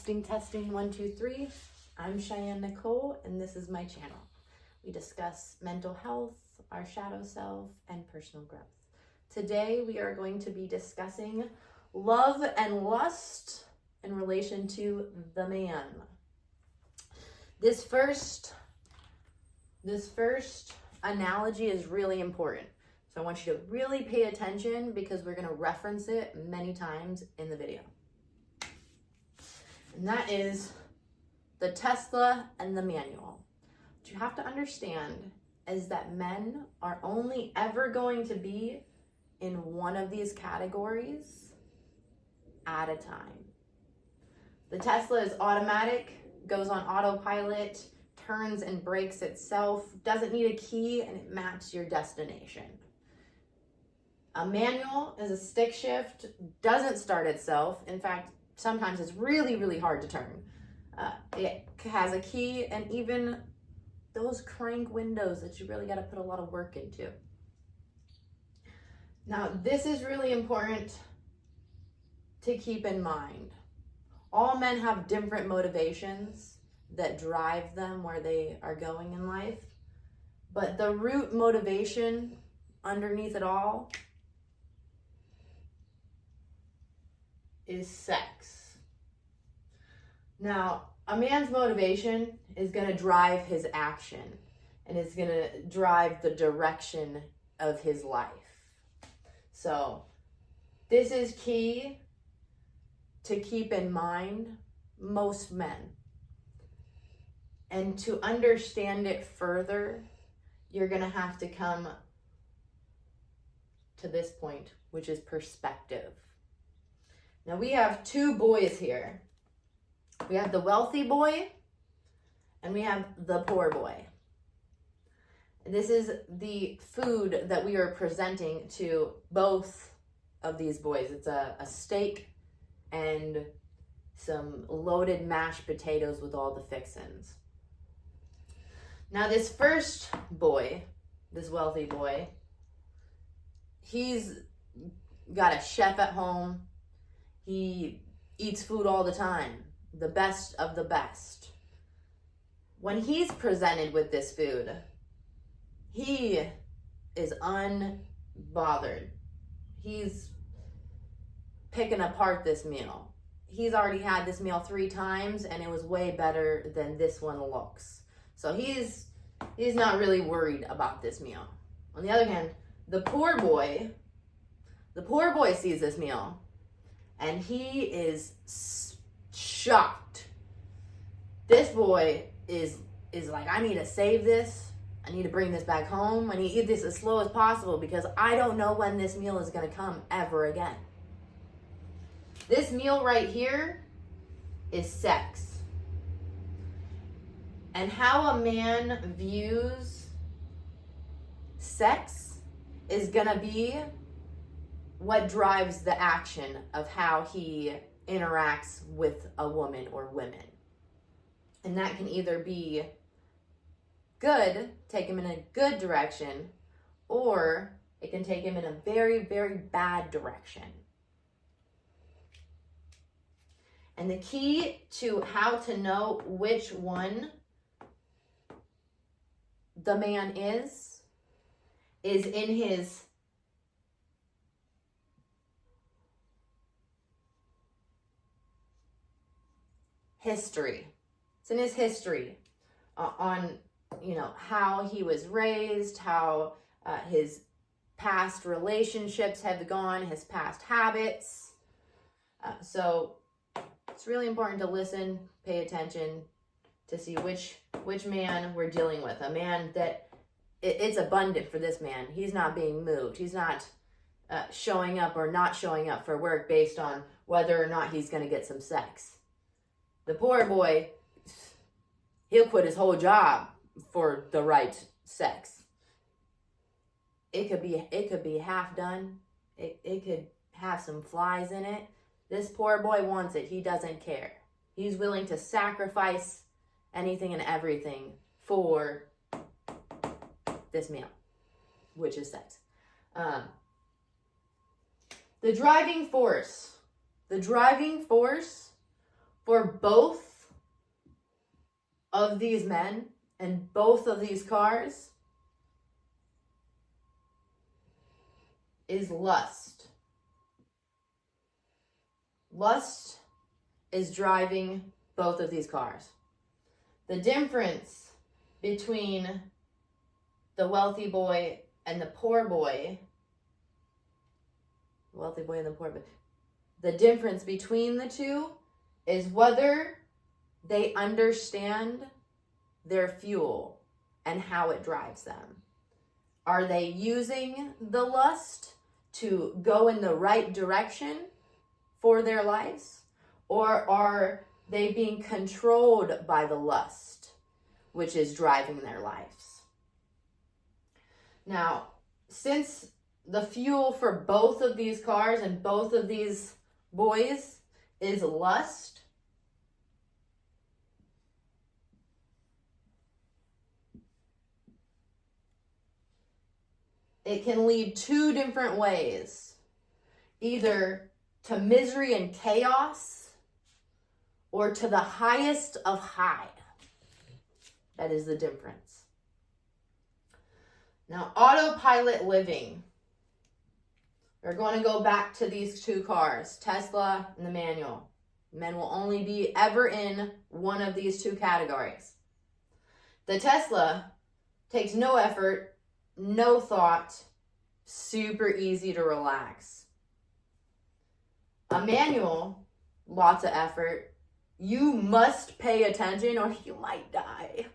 Testing, 1, 2, 3. I'm Cheyenne Nicole, and this is my channel. We discuss mental health, our shadow self, and personal growth. Today, we are going to be discussing love and lust in relation to the man. This first analogy is really important. So I want you to really pay attention because we're going to reference it many times in the video. And that is the Tesla and the manual. What you have to understand is that men are only ever going to be in one of these categories at a time. The Tesla is automatic, goes on autopilot, turns and brakes itself, doesn't need a key, and it maps your destination. A manual is a stick shift, doesn't start itself. In fact, sometimes it's really, really hard to turn. It has a key and even those crank windows that you really got to put a lot of work into. Now, this is really important to keep in mind. All men have different motivations that drive them where they are going in life, but the root motivation underneath it all is sex. Now, a man's motivation is going to drive his action and it's going to drive the direction of his life. So, this is key to keep in mind, most men. And to understand it further, you're going to have to come to this point, which is perspective. Now we have two boys here. We have the wealthy boy and we have the poor boy. This is the food that we are presenting to both of these boys. It's a steak and some loaded mashed potatoes with all the fixins. Now this first boy, this wealthy boy, he's got a chef at home. He eats food all the time, the best of the best. When he's presented with this food, he is unbothered. He's picking apart this meal. He's already had this meal 3 times and it was way better than this one looks. So he's not really worried about this meal. On the other hand, the poor boy sees this meal and he is shocked. This boy is like, I need to save this. I need to bring this back home. I need to eat this as slow as possible because I don't know when this meal is going to come ever again. This meal right here is sex. And how a man views sex is going to be what drives the action of how he interacts with a woman or women. And that can either be good, take him in a good direction, or it can take him in a very, very bad direction. And the key to how to know which one the man is in his history. It's in his history on, how he was raised, how his past relationships have gone, his past habits. So it's really important to listen, pay attention to see which man we're dealing with. A man that it's abundant for this man. He's not being moved. He's not showing up or not showing up for work based on whether or not he's going to get some sex. The poor boy, he'll quit his whole job for the right sex. It could be half done. It could have some flies in it. This poor boy wants it. He doesn't care. He's willing to sacrifice anything and everything for this meal, which is sex. The driving force for both of these men and both of these cars is lust. Lust is driving both of these cars. The difference between the wealthy boy and the poor boy, wealthy boy and the poor boy, the difference between the two is whether they understand their fuel and how it drives them. Are they using the lust to go in the right direction for their lives? Or are they being controlled by the lust, which is driving their lives? Now, since the fuel for both of these cars and both of these boys is lust, it can lead two different ways. Either to misery and chaos, or to the highest of high. That is the difference. Now, autopilot living. We're going to go back to these two cars, Tesla and the manual. Men will only be ever in one of these two categories. The Tesla takes no effort, no thought, super easy to relax. A manual, lots of effort. You must pay attention or you might die.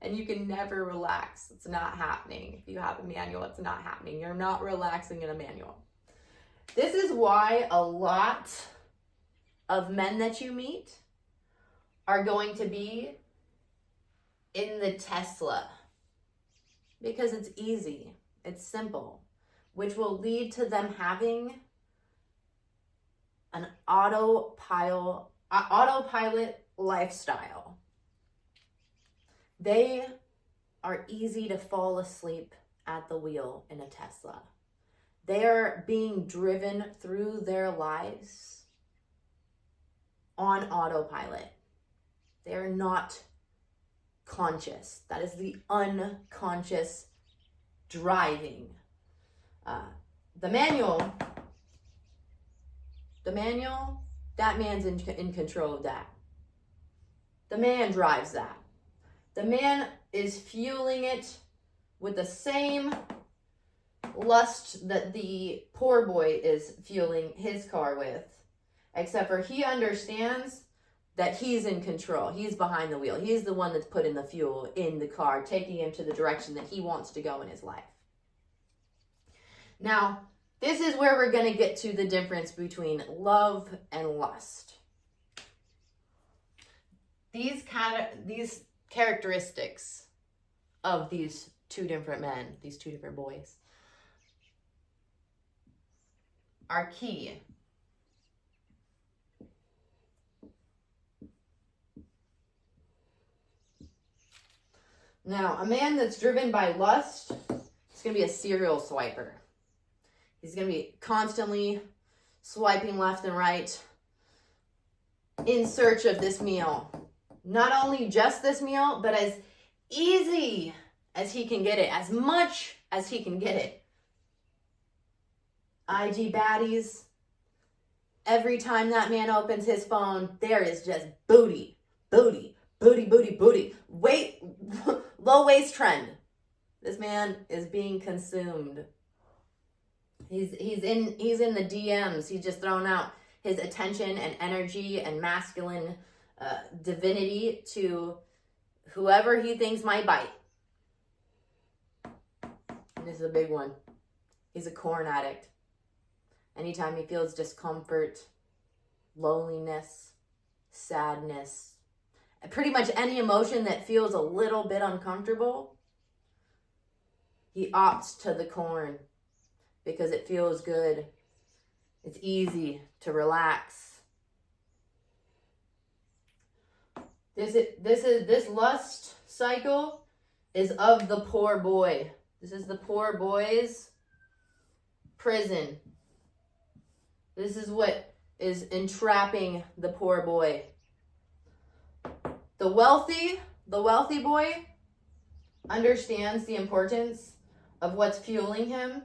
And you can never relax. It's not happening. If you have a manual, it's not happening. You're not relaxing in a manual. This is why a lot of men that you meet are going to be in the Tesla. Because it's easy. It's simple. Which will lead to them having an autopilot lifestyle. They are easy to fall asleep at the wheel in a Tesla. They are being driven through their lives on autopilot. They are not conscious. That is the unconscious driving. The manual, that man's in control of that. The man drives that. The man is fueling it with the same lust that the poor boy is fueling his car with, except for he understands that he's in control. He's behind the wheel. He's the one that's putting the fuel in the car, taking him to the direction that he wants to go in his life. Now, this is where we're going to get to the difference between love and lust. These characteristics of these two different men, these two different boys, are key. Now, a man that's driven by lust is going to be a serial swiper. He's going to be constantly swiping left and right in search of this meal. Not only just this meal, but as easy as he can get it, as much as he can get it. IG baddies. Every time that man opens his phone, there is just booty, booty, booty, booty, booty. Low waist trend. This man is being consumed. He's in the DMs. He's just thrown out his attention and energy and masculine divinity to whoever he thinks might bite. And this is a big one. He's a corn addict. Anytime he feels discomfort, loneliness, sadness, pretty much any emotion that feels a little bit uncomfortable, he opts to the corn because it feels good. It's easy to relax. This lust cycle is of the poor boy. This is the poor boy's prison. This is what is entrapping the poor boy. The wealthy boy understands the importance of what's fueling him.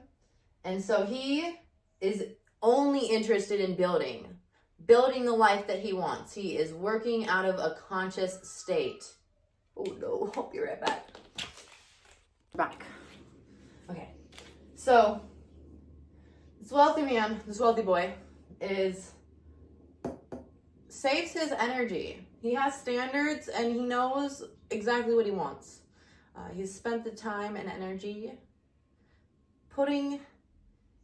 And so he is only interested in building the life that he wants. He is working out of a conscious state. Oh no, I'll be right back. Back. Okay. So this wealthy boy saves his energy. He has standards and he knows exactly what he wants. He's spent the time and energy putting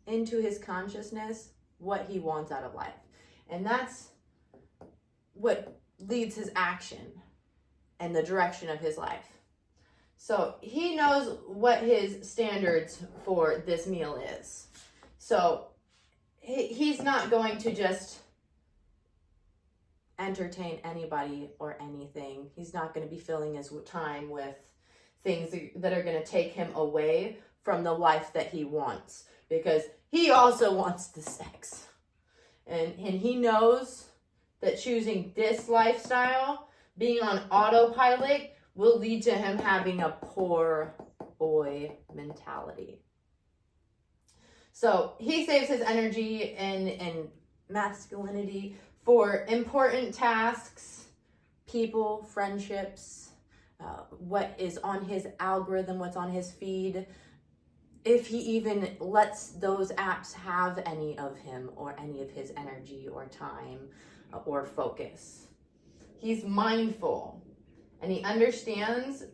into his consciousness what he wants out of life. And that's what leads his action and the direction of his life. So he knows what his standards for this meal is. So he's not going to just entertain anybody or anything. He's not going to be filling his time with things that are going to take him away from the life that he wants, because he also wants the sex. And he knows that choosing this lifestyle, being on autopilot, will lead to him having a poor boy mentality. So he saves his energy and masculinity for important tasks, people, friendships, what is on his algorithm, what's on his feed, if he even lets those apps have any of him or any of his energy or time or focus. He's mindful and he understands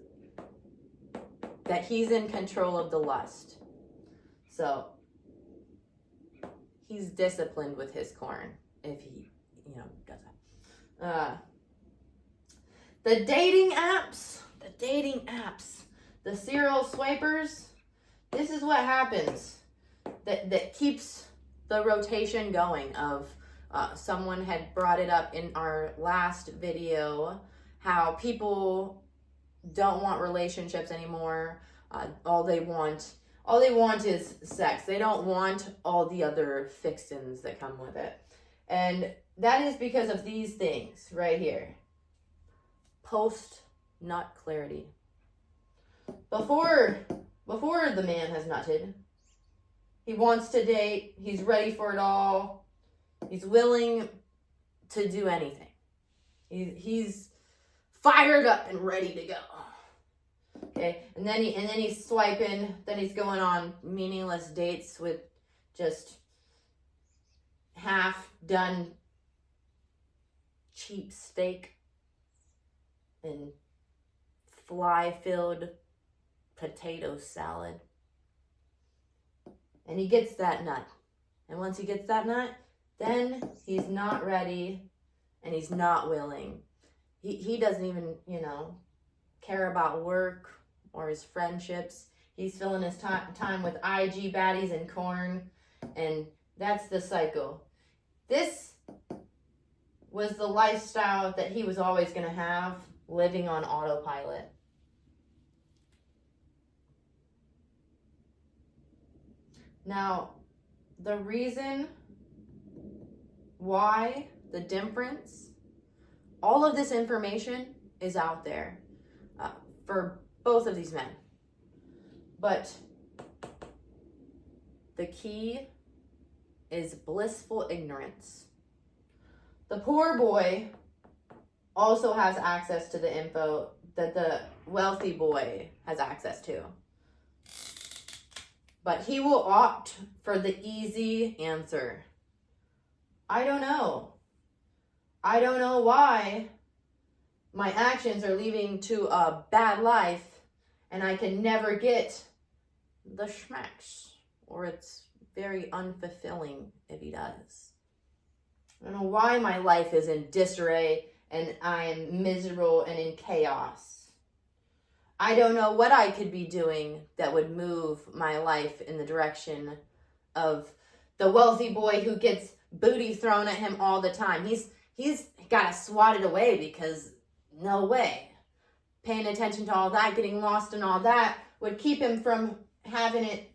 that he's in control of the lust. So he's disciplined with his corn if he, does that. The dating apps, the serial swipers, this is what happens that keeps the rotation going of, someone had brought it up in our last video, how people don't want relationships anymore. All they want is sex. They don't want all the other fixins that come with it. And that is because of these things right here. Post-nut clarity. Before the man has nutted, he wants to date, he's ready for it all, he's willing to do anything. He's fired up and ready to go. Okay, and then he's swiping, then he's going on meaningless dates with just half done cheap steak and fly-filled potato salad. And he gets that nut. And once he gets that nut, then he's not ready and he's not willing. He doesn't even, care about work or his friendships. He's filling his time with IG baddies and corn. And that's the cycle. This was the lifestyle that he was always going to have, living on autopilot. Now, the reason why, the difference, all of this information is out there for both of these men. But the key is blissful ignorance. The poor boy also has access to the info that the wealthy boy has access to. But he will opt for the easy answer. I don't know. I don't know why my actions are leading to a bad life and I can never get the schmacks, or it's very unfulfilling if he does. I don't know why my life is in disarray and I am miserable and in chaos. I don't know what I could be doing that would move my life in the direction of the wealthy boy who gets booty thrown at him all the time. He's got to swat it away because no way. Paying attention to all that, getting lost in all that would keep him from having it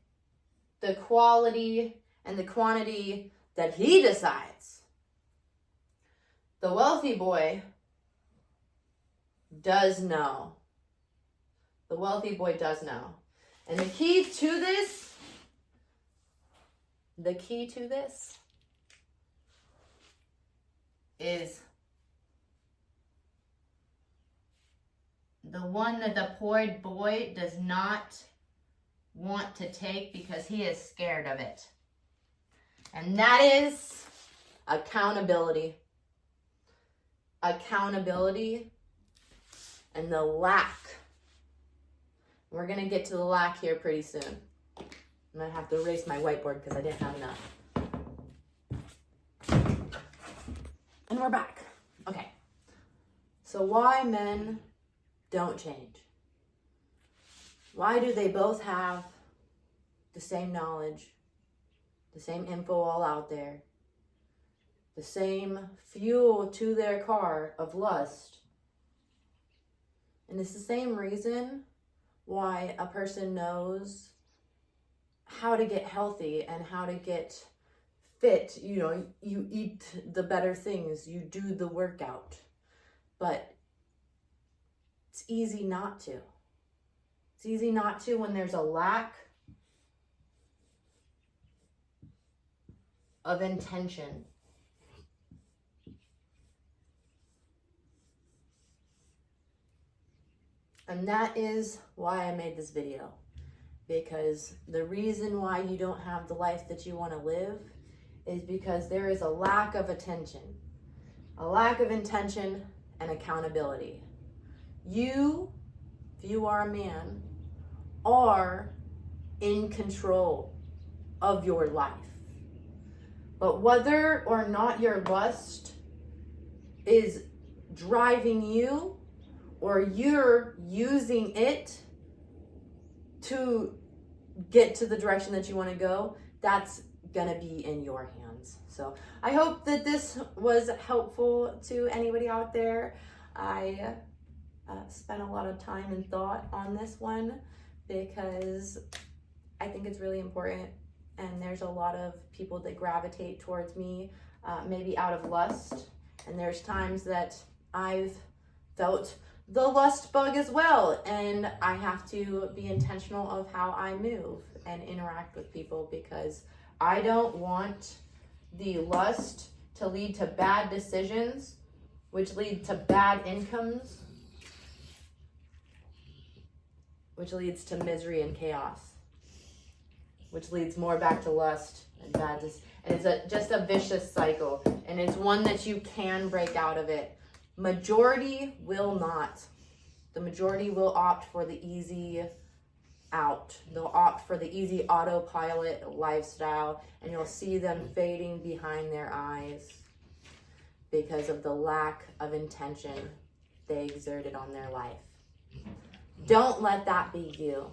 the quality and the quantity that he decides. The wealthy boy does know. The wealthy boy does know. And the key to this is the one that the poor boy does not want to take because he is scared of it. And that is accountability. Accountability and the lack. We're going to get to the lack here pretty soon. I'm going to have to erase my whiteboard because I didn't have enough. And we're back. Okay. So why men don't change? Why do they both have the same knowledge, the same info all out there, the same fuel to their car of lust? And it's the same reason why a person knows how to get healthy and how to get fit. You know, you eat the better things, you do the workout, but it's easy not to. It's easy not to when there's a lack of intention. And that is why I made this video. Because the reason why you don't have the life that you want to live is because there is a lack of attention. A lack of intention and accountability. You, if you are a man, are in control of your life. But whether or not your lust is driving you or you're using it to get to the direction that you want to go, that's gonna be in your hands. So I hope that this was helpful to anybody out there. I spent a lot of time and thought on this one because I think it's really important, and there's a lot of people that gravitate towards me maybe out of lust, and there's times that I've felt the lust bug as well, and I have to be intentional of how I move and interact with people, because I don't want the lust to lead to bad decisions, which lead to bad incomes, which leads to misery and chaos, which leads more back to lust and and it's just a vicious cycle, and it's one that you can break out of it. Majority will not. The majority will opt for the easy out. They'll opt for the easy autopilot lifestyle, and you'll see them fading behind their eyes because of the lack of intention they exerted on their life. Don't let that be you.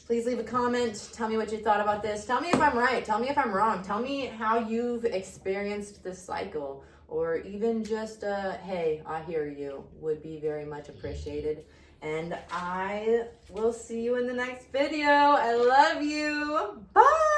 Please leave a comment. Tell me what you thought about this. Tell me if I'm right. Tell me if I'm wrong. Tell me how you've experienced this cycle, or even just hey, I hear you, would be very much appreciated. And I will see you in the next video. I love you. Bye.